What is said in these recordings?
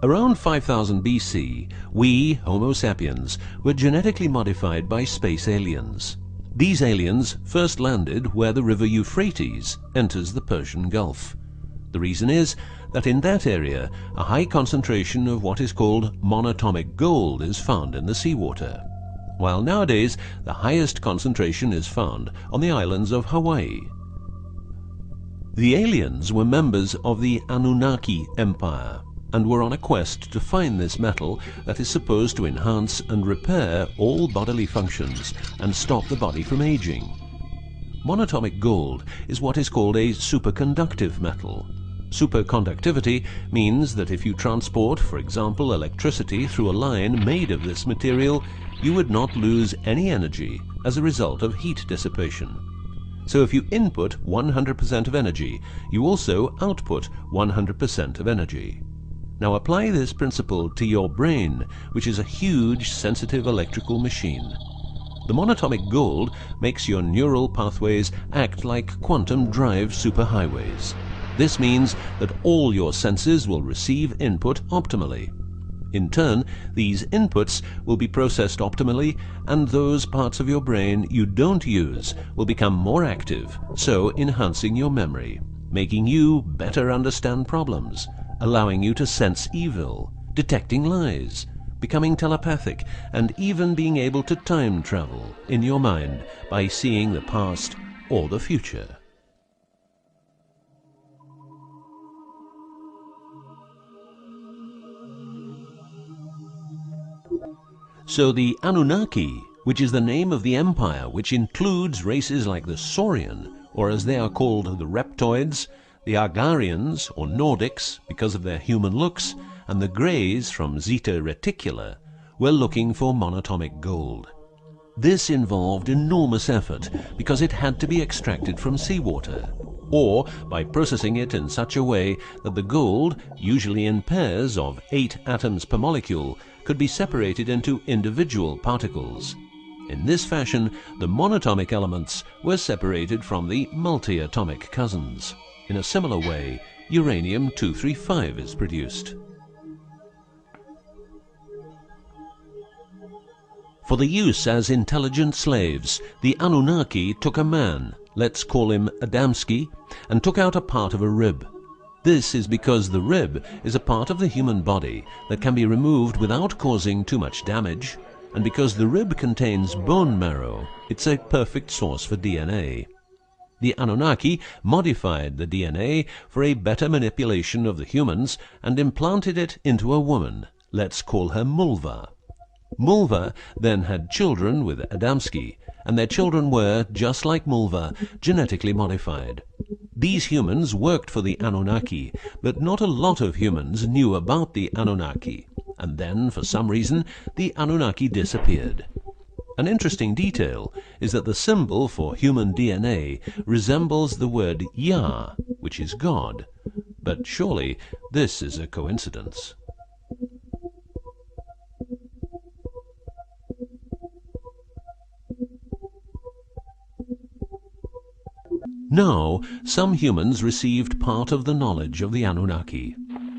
Around 5000 BC, we, Homo sapiens, were genetically modified by space aliens. These aliens first landed where the river Euphrates enters the Persian Gulf. The reason is that in that area a high concentration of what is called monatomic gold is found in the seawater, while nowadays the highest concentration is found on the islands of Hawaii. The aliens were members of the Anunnaki Empire and were on a quest to find this metal that is supposed to enhance and repair all bodily functions and stop the body from aging. Monatomic gold is what is called a superconductive metal. Superconductivity means that if you transport, for example, electricity through a line made of this material, you would not lose any energy as a result of heat dissipation. So if you input 100% of energy, you also output 100% of energy. Now apply this principle to your brain, which is a huge sensitive electrical machine. The monatomic gold makes your neural pathways act like quantum drive superhighways. This means that all your senses will receive input optimally. In turn, these inputs will be processed optimally, and those parts of your brain you don't use will become more active, so enhancing your memory, making you better understand problems, allowing you to sense evil, detecting lies, becoming telepathic, and even being able to time travel in your mind by seeing the past or the future. So the Anunnaki, which is the name of the empire which includes races like the Saurian, or as they are called the Reptoids, the Argarians or Nordics because of their human looks, and the Greys from Zeta Reticula, were looking for monatomic gold. This involved enormous effort because it had to be extracted from seawater, or by processing it in such a way that the gold, usually in pairs of 8 atoms per molecule, could be separated into individual particles. In this fashion, the monatomic elements were separated from the multi-atomic cousins. In a similar way, uranium-235 is produced. For the use as intelligent slaves, the Anunnaki took a man, let's call him Adamski, and took out a part of a rib. This is because the rib is a part of the human body that can be removed without causing too much damage, and because the rib contains bone marrow, it's a perfect source for DNA. The Anunnaki modified the DNA for a better manipulation of the humans and implanted it into a woman, let's call her Mulva. Mulva then had children with Adamski, and their children were, just like Mulva, genetically modified. These humans worked for the Anunnaki, but not a lot of humans knew about the Anunnaki, and then, for some reason, the Anunnaki disappeared. An interesting detail is that the symbol for human DNA resembles the word Yah, which is God, but surely this is a coincidence. Now, some humans received part of the knowledge of the Anunnaki.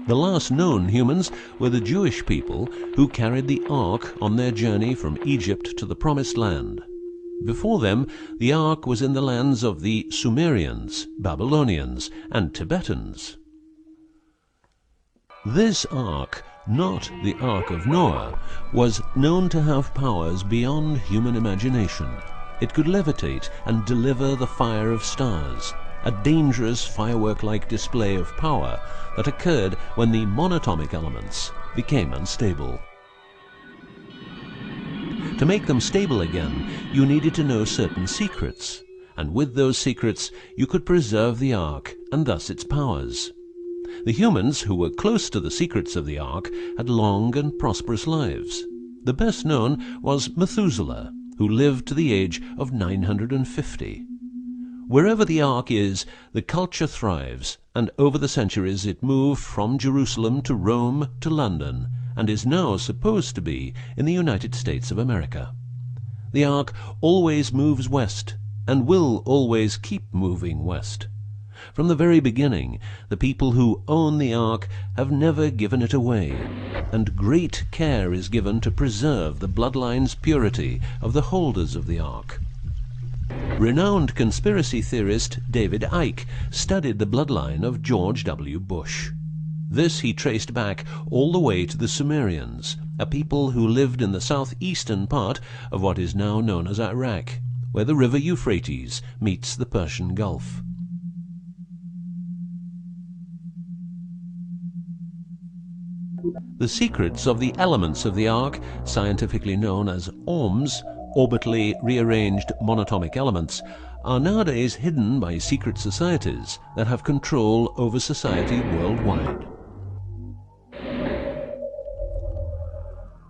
The last known humans were the Jewish people who carried the Ark on their journey from Egypt to the Promised Land. Before them, the Ark was in the lands of the Sumerians, Babylonians, and Tibetans. This Ark, not the Ark of Noah, was known to have powers beyond human imagination. It could levitate and deliver the fire of stars, a dangerous firework-like display of power that occurred when the monatomic elements became unstable. To make them stable again, you needed to know certain secrets, and with those secrets you could preserve the Ark and thus its powers. The humans who were close to the secrets of the Ark had long and prosperous lives. The best known was Methuselah, who lived to the age of 950. Wherever the Ark is, the culture thrives, and over the centuries it moved from Jerusalem to Rome to London, and is now supposed to be in the United States of America. The Ark always moves west, and will always keep moving west. From the very beginning, the people who own the Ark have never given it away, and great care is given to preserve the bloodline's purity of the holders of the Ark. Renowned conspiracy theorist David Icke studied the bloodline of George W. Bush. This he traced back all the way to the Sumerians, a people who lived in the southeastern part of what is now known as Iraq, where the river Euphrates meets the Persian Gulf. The secrets of the elements of the Ark, scientifically known as ORMs, orbitally rearranged monatomic elements, are nowadays hidden by secret societies that have control over society worldwide.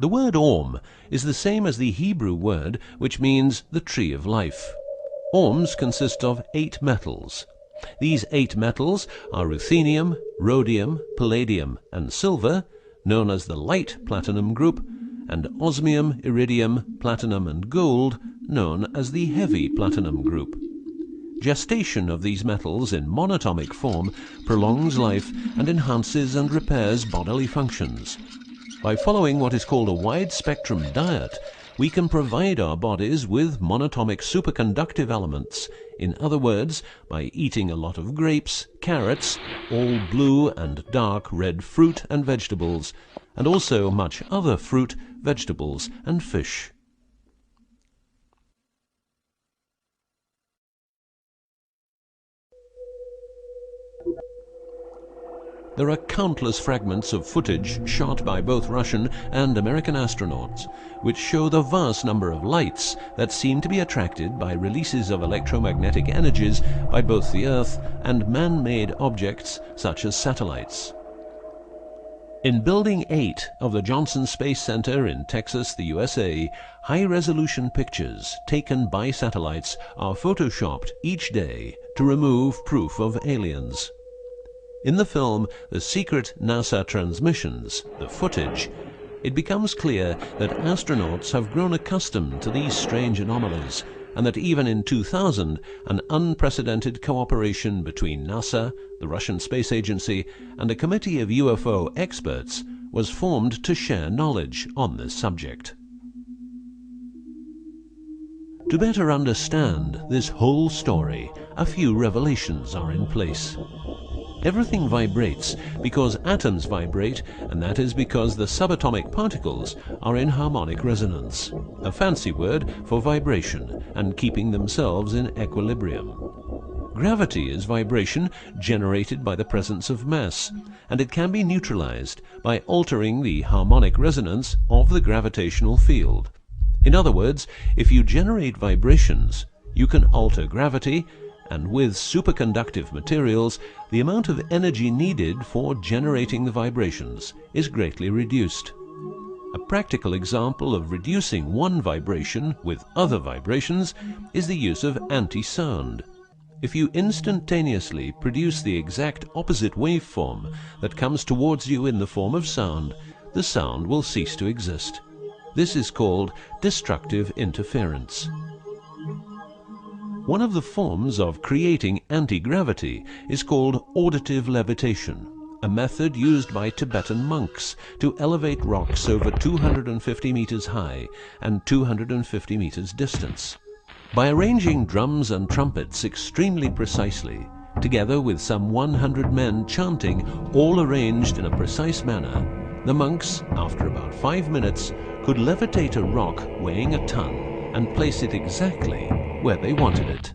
The word Orm is the same as the Hebrew word which means the tree of life. Orms consist of 8 metals. These 8 metals are ruthenium, rhodium, palladium, and silver, known as the light platinum group, and osmium, iridium, platinum, and gold, known as the heavy platinum group. Gestation of these metals in monatomic form prolongs life and enhances and repairs bodily functions. By following what is called a wide-spectrum diet, we can provide our bodies with monatomic superconductive elements. In other words, by eating a lot of grapes, carrots, all blue and dark red fruit and vegetables, and also much other fruit, vegetables, and fish. There are countless fragments of footage shot by both Russian and American astronauts, which show the vast number of lights that seem to be attracted by releases of electromagnetic energies by both the Earth and man-made objects such as satellites. In Building 8 of the Johnson Space Center in Texas, the USA, high-resolution pictures taken by satellites are photoshopped each day to remove proof of aliens. In the film The Secret NASA Transmissions, the footage, it becomes clear that astronauts have grown accustomed to these strange anomalies, and that even in 2000, an unprecedented cooperation between NASA, the Russian Space Agency, and a committee of UFO experts was formed to share knowledge on this subject. To better understand this whole story, a few revelations are in place. Everything vibrates because atoms vibrate, and that is because the subatomic particles are in harmonic resonance, a fancy word for vibration and keeping themselves in equilibrium. Gravity is vibration generated by the presence of mass, and it can be neutralized by altering the harmonic resonance of the gravitational field. In other words, if you generate vibrations, you can alter gravity, and with superconductive materials, the amount of energy needed for generating the vibrations is greatly reduced. A practical example of reducing one vibration with other vibrations is the use of anti-sound. If you instantaneously produce the exact opposite waveform that comes towards you in the form of sound, the sound will cease to exist. This is called destructive interference. One of the forms of creating anti-gravity is called auditive levitation, a method used by Tibetan monks to elevate rocks over 250 meters high and 250 meters distance. By arranging drums and trumpets extremely precisely, together with some 100 men chanting, all arranged in a precise manner, the monks, after about 5 minutes, could levitate a rock weighing a ton and place it exactly where they wanted it.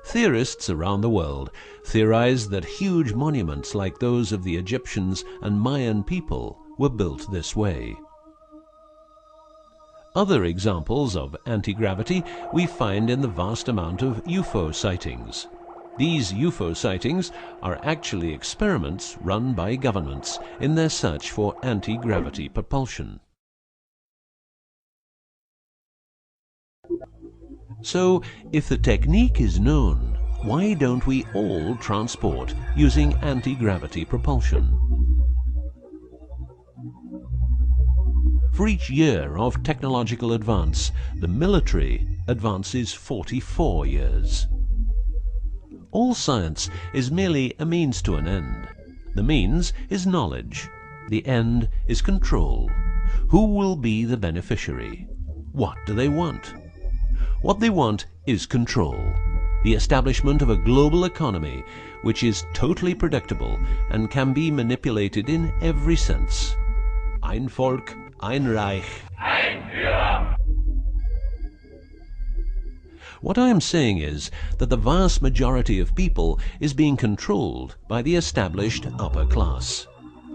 Theorists around the world theorize that huge monuments like those of the Egyptians and Mayan people were built this way. Other examples of anti-gravity we find in the vast amount of UFO sightings. These UFO sightings are actually experiments run by governments in their search for anti-gravity propulsion. So, if the technique is known, why don't we all transport using anti-gravity propulsion? For each year of technological advance, the military advances 44 years. All science is merely a means to an end. The means is knowledge. The end is control. Who will be the beneficiary? What do they want? What they want is control. The establishment of a global economy which is totally predictable and can be manipulated in every sense. Ein Volk, ein Reich, ein Führer. What I am saying is that the vast majority of people is being controlled by the established upper class.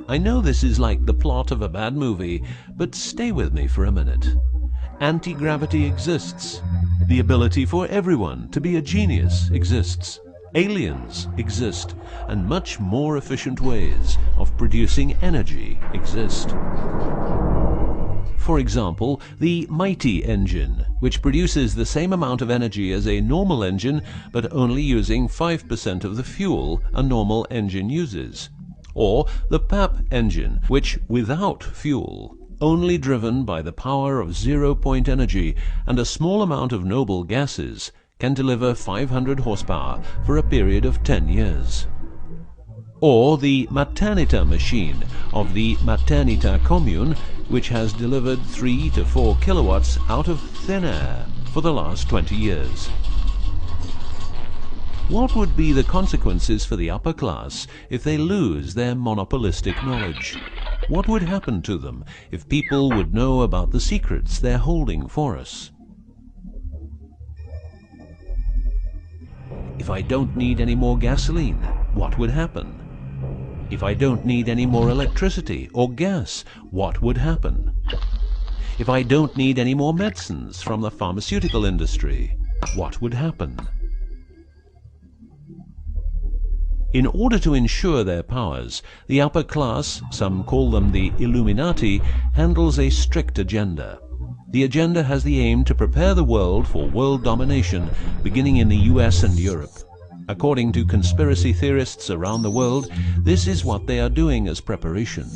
I know this is like the plot of a bad movie, but stay with me for a minute. Anti-gravity exists. The ability for everyone to be a genius exists. Aliens exist, and much more efficient ways of producing energy exist. For example, the mighty engine, which produces the same amount of energy as a normal engine, but only using 5% of the fuel a normal engine uses. Or the PAP engine, which without fuel, only driven by the power of zero-point energy and a small amount of noble gases, can deliver 500 horsepower for a period of 10 years. Or the Maternita machine of the Maternita commune, which has delivered 3 to 4 kilowatts out of thin air for the last 20 years. What would be the consequences for the upper class if they lose their monopolistic knowledge? What would happen to them if people would know about the secrets they're holding for us? If I don't need any more gasoline, what would happen? If I don't need any more electricity or gas, what would happen? If I don't need any more medicines from the pharmaceutical industry, what would happen? In order to ensure their powers, the upper class, some call them the Illuminati, handles a strict agenda. The agenda has the aim to prepare the world for world domination, beginning in the US and Europe. According to conspiracy theorists around the world, this is what they are doing as preparation.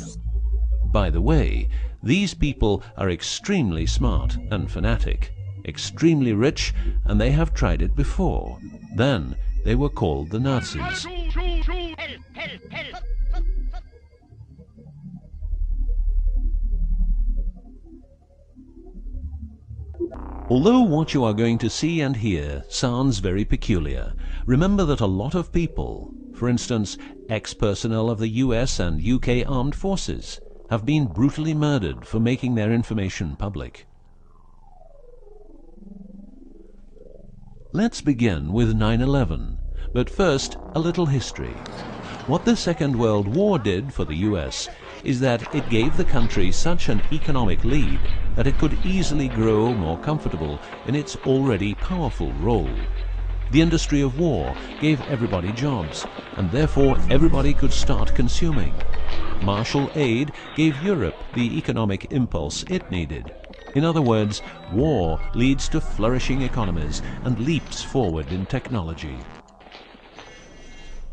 By the way, these people are extremely smart and fanatic, extremely rich, and they have tried it before. Then they were called the Nazis. Although what you are going to see and hear sounds very peculiar, remember that a lot of people, for instance, ex-personnel of the US and UK armed forces, have been brutally murdered for making their information public. Let's begin with 9/11, but first a little history. What the Second World War did for the US is that it gave the country such an economic lead that it could easily grow more comfortable in its already powerful role. The industry of war gave everybody jobs, and therefore everybody could start consuming. Marshall aid gave Europe the economic impulse it needed. In other words, war leads to flourishing economies and leaps forward in technology.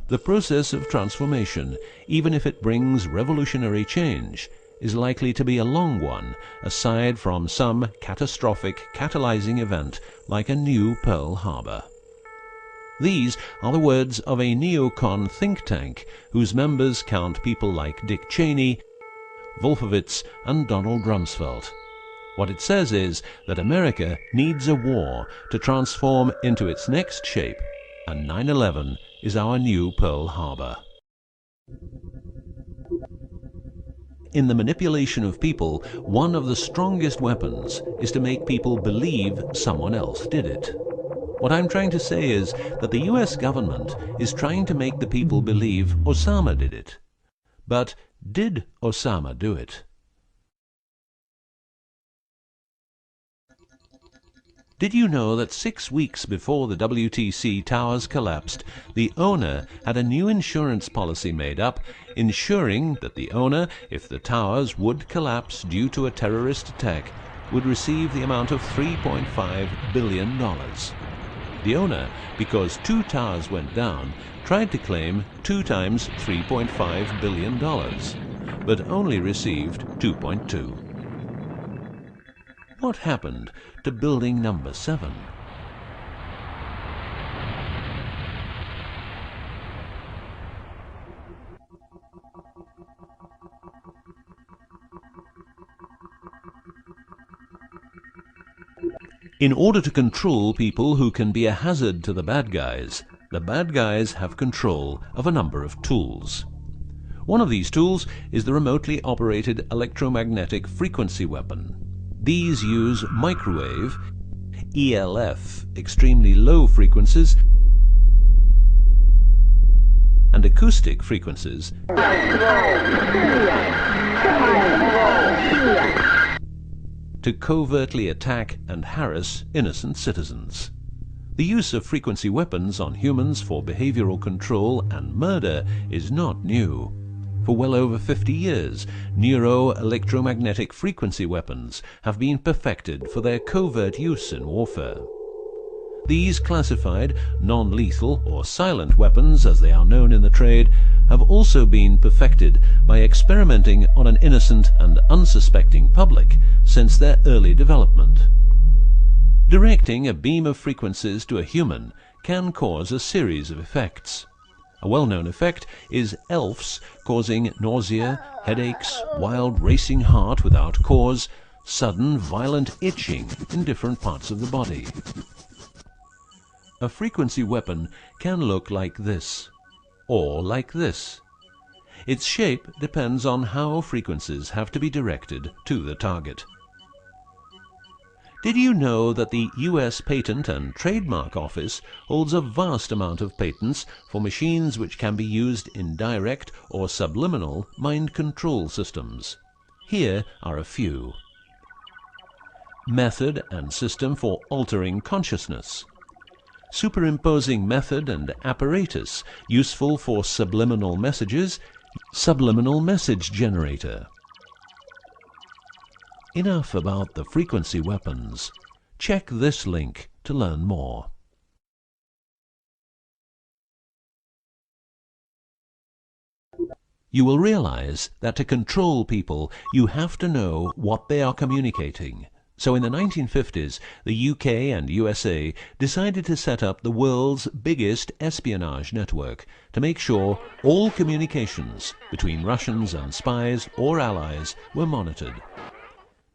The process of transformation, even if it brings revolutionary change, is likely to be a long one, aside from some catastrophic catalyzing event like a new Pearl Harbor. These are the words of a neocon think tank whose members count people like Dick Cheney, Wolfowitz, and Donald Rumsfeld. What it says is that America needs a war to transform into its next shape, and 9/11 is our new Pearl Harbor. In the manipulation of people, one of the strongest weapons is to make people believe someone else did it. What I'm trying to say is that the US government is trying to make the people believe Osama did it. But did Osama do it? Did you know that 6 weeks before the WTC towers collapsed, the owner had a new insurance policy made up, ensuring that the owner, if the towers would collapse due to a terrorist attack, would receive the amount of $3.5 billion. The owner, because 2 towers went down, tried to claim 2 times $3.5 billion, but only received 2.2. What happened to building number 7? In order to control people who can be a hazard to the bad guys have control of a number of tools. One of these tools is the remotely operated electromagnetic frequency weapon. These use microwave, ELF, extremely low frequencies, and acoustic frequencies to covertly attack and harass innocent citizens. The use of frequency weapons on humans for behavioral control and murder is not new. For well over 50 years, neuro-electromagnetic frequency weapons have been perfected for their covert use in warfare. These classified, non-lethal or silent weapons, as they are known in the trade, have also been perfected by experimenting on an innocent and unsuspecting public since their early development. Directing a beam of frequencies to a human can cause a series of effects. A well-known effect is ELFs causing nausea, headaches, wild racing heart without cause, sudden violent itching in different parts of the body. A frequency weapon can look like this, or like this. Its shape depends on how frequencies have to be directed to the target. Did you know that the US Patent and Trademark Office holds a vast amount of patents for machines which can be used in direct or subliminal mind control systems? Here are a few. Method and system for altering consciousness. Superimposing method and apparatus useful for subliminal messages, subliminal message generator. Enough about the frequency weapons. Check this link to learn more. You will realize that to control people, you have to know what they are communicating. So in the 1950s, the UK and USA decided to set up the world's biggest espionage network to make sure all communications between Russians and spies or allies were monitored.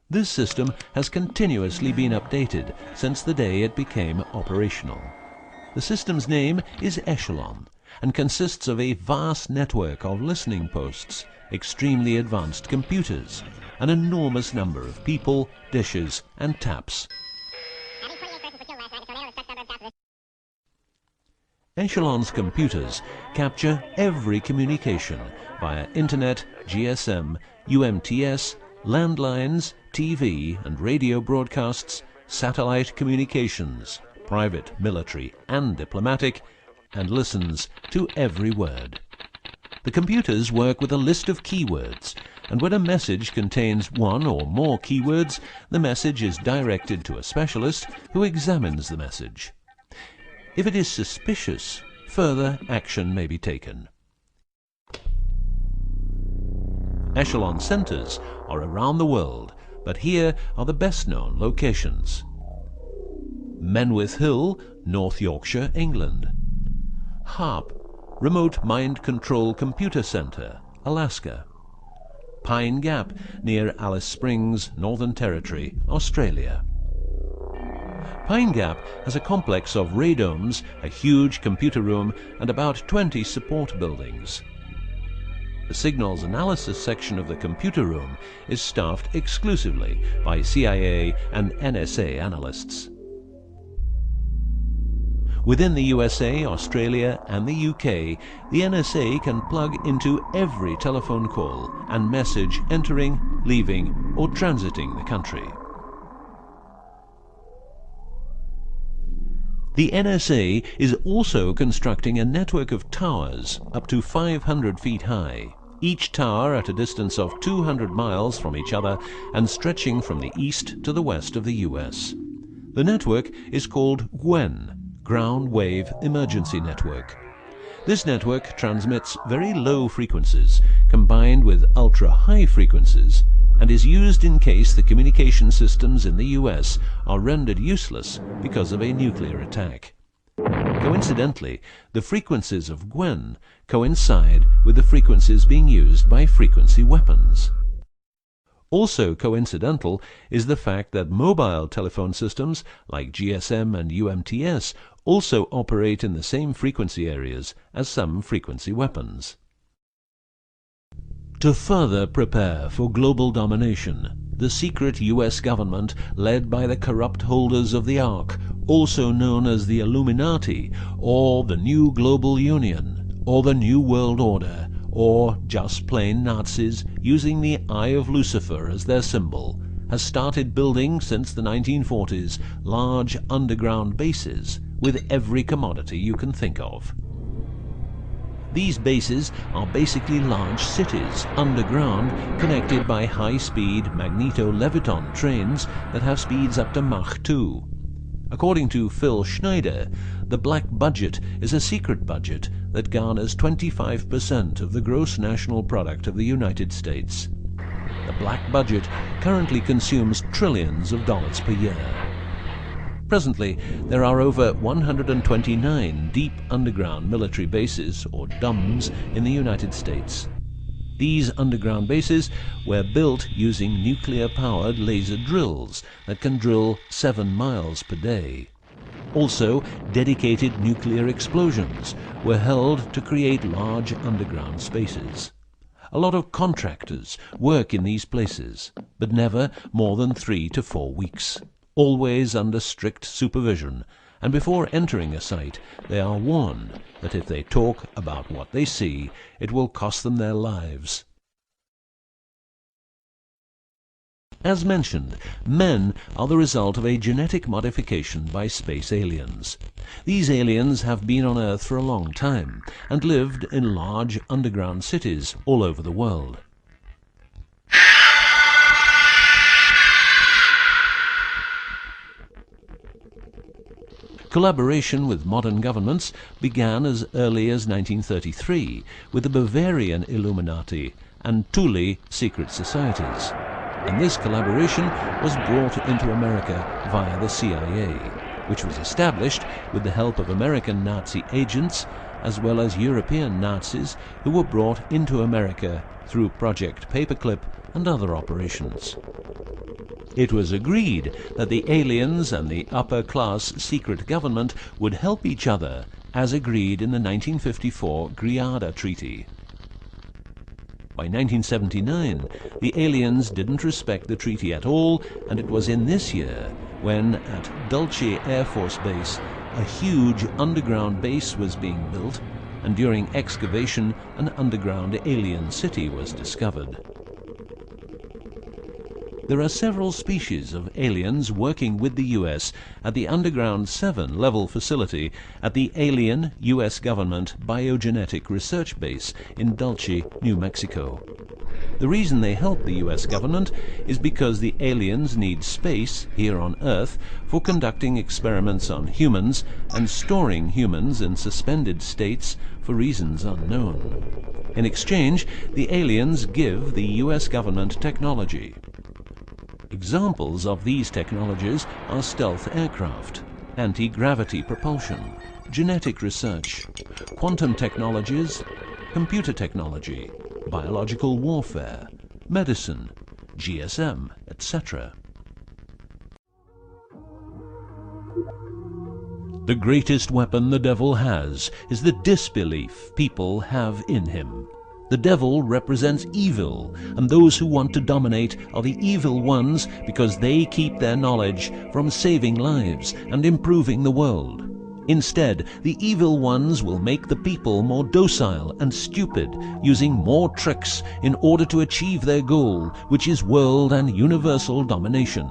This system has continuously been updated since the day it became operational. The system's name is Echelon and consists of a vast network of listening posts, extremely advanced computers, an enormous number of people, dishes, and taps. Echelon's computers capture every communication via Internet, GSM, UMTS, landlines, TV and radio broadcasts, satellite communications, private, military, and diplomatic, and listens to every word. The computers work with a list of keywords, and when a message contains one or more keywords, the message is directed to a specialist who examines the message. If it is suspicious, further action may be taken. Echelon centers are around the world, but here are the best-known locations. Menwith Hill, North Yorkshire, England. HARP, Remote Mind Control Computer Center, Alaska. Pine Gap, near Alice Springs, Northern Territory, Australia. Pine Gap has a complex of radomes, a huge computer room, and about 20 support buildings. The signals analysis section of the computer room is staffed exclusively by CIA and NSA analysts. Within the USA, Australia, and the UK, the NSA can plug into every telephone call and message entering, leaving, or transiting the country. The NSA is also constructing a network of towers up to 500 feet high, each tower at a distance of 200 miles from each other and stretching from the east to the west of the US. The network is called GWEN, Ground Wave Emergency Network. This network transmits very low frequencies combined with ultra-high frequencies and is used in case the communication systems in the US are rendered useless because of a nuclear attack. Coincidentally, the frequencies of GWEN coincide with the frequencies being used by frequency weapons. Also coincidental is the fact that mobile telephone systems like GSM and UMTS also operate in the same frequency areas as some frequency weapons. To further prepare for global domination, the secret US government, led by the corrupt holders of the Ark, also known as the Illuminati, or the New Global Union, or the New World Order, or just plain Nazis using the Eye of Lucifer as their symbol, has started building since the 1940s large underground bases with every commodity you can think of. These bases are basically large cities underground, connected by high-speed magneto-leviton trains that have speeds up to Mach 2. According to Phil Schneider, the black budget is a secret budget that garners 25% of the gross national product of the United States. The black budget currently consumes trillions of dollars per year. Presently, there are over 129 deep underground military bases, or DUMBs, in the United States. These underground bases were built using nuclear-powered laser drills that can drill 7 miles per day. Also, dedicated nuclear explosions were held to create large underground spaces. A lot of contractors work in these places, but never more than 3 to 4 weeks, always under strict supervision, and before entering a site they are warned that if they talk about what they see, it will cost them their lives. As mentioned, men are the result of a genetic modification by space aliens. These aliens have been on Earth for a long time and lived in large underground cities all over the world. Collaboration with modern governments began as early as 1933 with the Bavarian Illuminati and Thule secret societies, and this collaboration was brought into America via the CIA, which was established with the help of American Nazi agents as well as European Nazis who were brought into America through Project Paperclip and other operations. It was agreed that the aliens and the upper-class secret government would help each other, as agreed in the 1954 Greada Treaty. By 1979, the aliens didn't respect the treaty at all, and it was in this year when, at Dulce Air Force Base, a huge underground base was being built, and during excavation, an underground alien city was discovered. There are several species of aliens working with the U.S. at the Underground 7 level facility at the Alien U.S. Government Biogenetic Research Base in Dulce, New Mexico. The reason they help the U.S. government is because the aliens need space here on Earth for conducting experiments on humans and storing humans in suspended states for reasons unknown. In exchange, the aliens give the U.S. government technology. Examples of these technologies are stealth aircraft, anti-gravity propulsion, genetic research, quantum technologies, computer technology, biological warfare, medicine, GSM, etc. The greatest weapon the devil has is the disbelief people have in him. The devil represents evil, and those who want to dominate are the evil ones because they keep their knowledge from saving lives and improving the world. Instead, the evil ones will make the people more docile and stupid, using more tricks in order to achieve their goal, which is world and universal domination.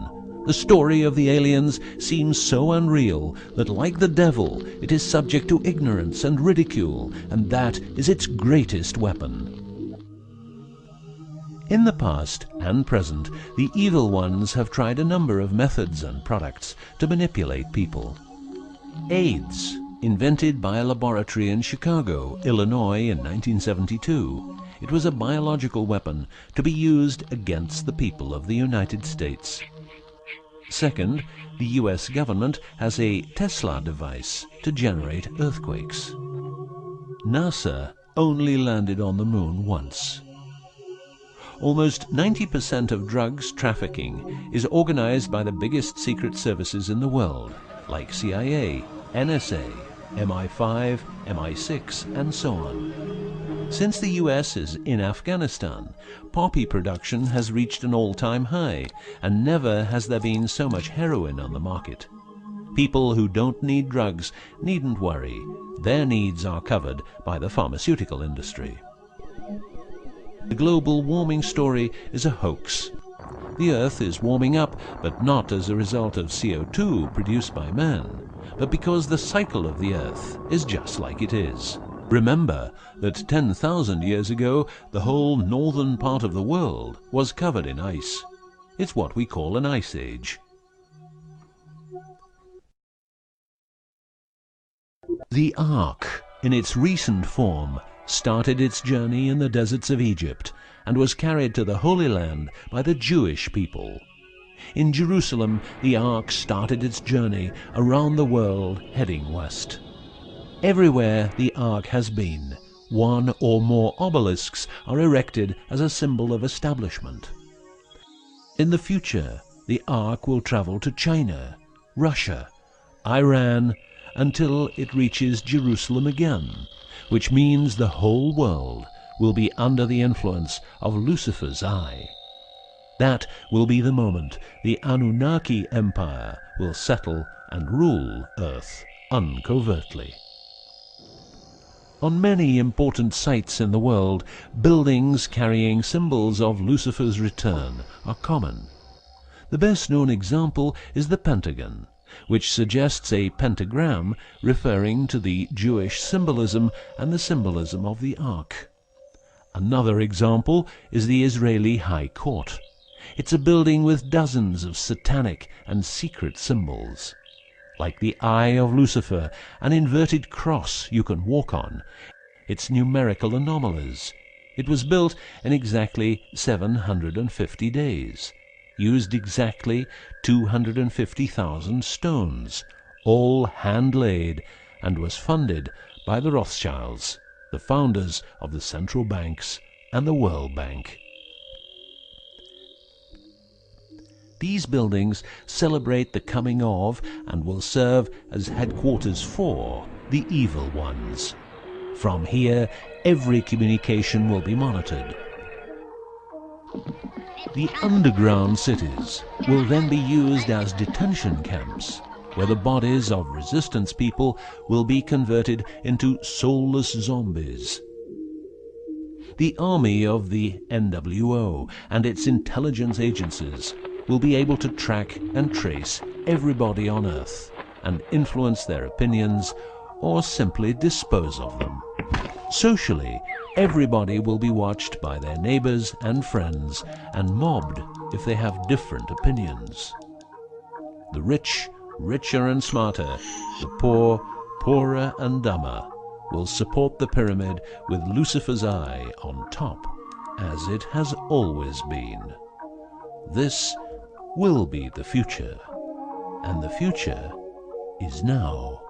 The story of the aliens seems so unreal that, like the devil, it is subject to ignorance and ridicule, and that is its greatest weapon. In the past and present, the evil ones have tried a number of methods and products to manipulate people. AIDS, invented by a laboratory in Chicago, Illinois in 1972. It was a biological weapon to be used against the people of the United States. Second, the U.S. government has a Tesla device to generate earthquakes. NASA only landed on the moon once. Almost 90% of drugs trafficking is organized by the biggest secret services in the world, like CIA, NSA, MI5, MI6, and so on. Since the US is in Afghanistan, poppy production has reached an all-time high, and never has there been so much heroin on the market. People who don't need drugs needn't worry. Their needs are covered by the pharmaceutical industry. The global warming story is a hoax. The Earth is warming up, but not as a result of CO2 produced by man, but because the cycle of the Earth is just like it is. Remember that 10,000 years ago, the whole northern part of the world was covered in ice. It's what we call an ice age. The Ark, in its recent form, started its journey in the deserts of Egypt and was carried to the Holy Land by the Jewish people. In Jerusalem, the Ark started its journey around the world heading west. Everywhere the Ark has been, one or more obelisks are erected as a symbol of establishment. In the future, the Ark will travel to China, Russia, Iran, until it reaches Jerusalem again, which means the whole world will be under the influence of Lucifer's eye. That will be the moment the Anunnaki Empire will settle and rule Earth uncovertly. On many important sites in the world, buildings carrying symbols of Lucifer's return are common. The best-known example is the Pentagon, which suggests a pentagram referring to the Jewish symbolism and the symbolism of the Ark. Another example is the Israeli High Court. It's a building with dozens of satanic and secret symbols. Like the eye of Lucifer, an inverted cross you can walk on. Its numerical anomalies. It was built in exactly 750 days. Used exactly 250,000 stones, all hand-laid, and was funded by the Rothschilds, the founders of the central banks and the World Bank. These buildings celebrate the coming of and will serve as headquarters for the evil ones. From here, every communication will be monitored. The underground cities will then be used as detention camps, where the bodies of resistance people will be converted into soulless zombies. The army of the NWO and its intelligence agencies will be able to track and trace everybody on Earth and influence their opinions or simply dispose of them. Socially, everybody will be watched by their neighbors and friends and mobbed if they have different opinions. The rich, richer and smarter, the poor, poorer and dumber, will support the pyramid with Lucifer's eye on top, as it has always been. This will be the future, and the future is now.